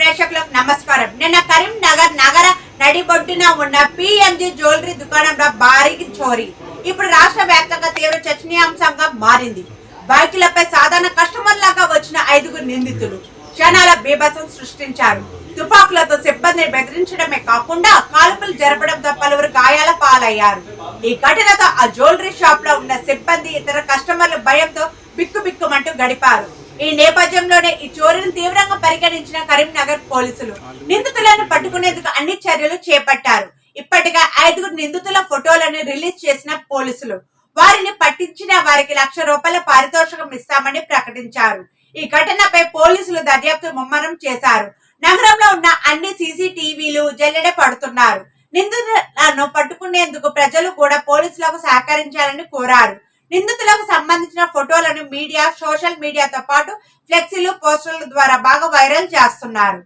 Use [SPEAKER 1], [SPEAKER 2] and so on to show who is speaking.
[SPEAKER 1] ప్రేక్షకులకు నమస్కారం. నిన్న కరీంనగర్ నగర నడిబొడ్డున ఉన్న పిఎంజి జ్యువెలరీ దుకాణంలో భారీ చోరీ ఇప్పుడు రాష్ట్ర వ్యాప్తంగా తీవ్ర చర్చనీయాంశంగా మారింది. బైకులపై సాధారణ కస్టమర్లాగా వచ్చిన 5 నిందితులు క్షణాల బీభత్సం సృష్టించారు. తుపాకులతో సిబ్బందిని బెదిరించడమే కాకుండా కాల్పులు జరపడంతో పలువురు గాయాల పాలయ్యారు. ఈ ఘటనతో ఆ జ్యువెలరీ షాప్ లో ఉన్న సిబ్బంది ఇతర కస్టమర్లు భయంతో బిక్కుబిక్కుమంటూ గడిపారు. ఈ నేపథ్యంలోనే ఈ చోరీని తీవ్రంగా పరిగణించిన కరీంనగర్ పోలీసులు నిందితులను పట్టుకునేందుకు అన్ని చర్యలు చేపట్టారు. ఇప్పటికే 5 నిందితుల ఫోటోలను రిలీజ్ చేసిన పోలీసులు వారిని పట్టించిన వారికి ₹1,00,000 పారితోషికం ఇస్తామని ప్రకటించారు. ఈ ఘటనపై పోలీసులు దర్యాప్తు ముమ్మరం చేశారు. నగరంలో ఉన్న అన్ని సీసీటీవీలు జల్లెడ పడుతున్నారు. నిందితులను పట్టుకునేందుకు ప్రజలు కూడా పోలీసులకు సహకరించాలని కోరారు. నిందితులకు సంబంధించిన ఫోటోలను మీడియా, సోషల్ మీడియాతో పాటు ఫ్లెక్సీలు, పోస్టర్ల ద్వారా బాగా వైరల్ చేస్తున్నారు.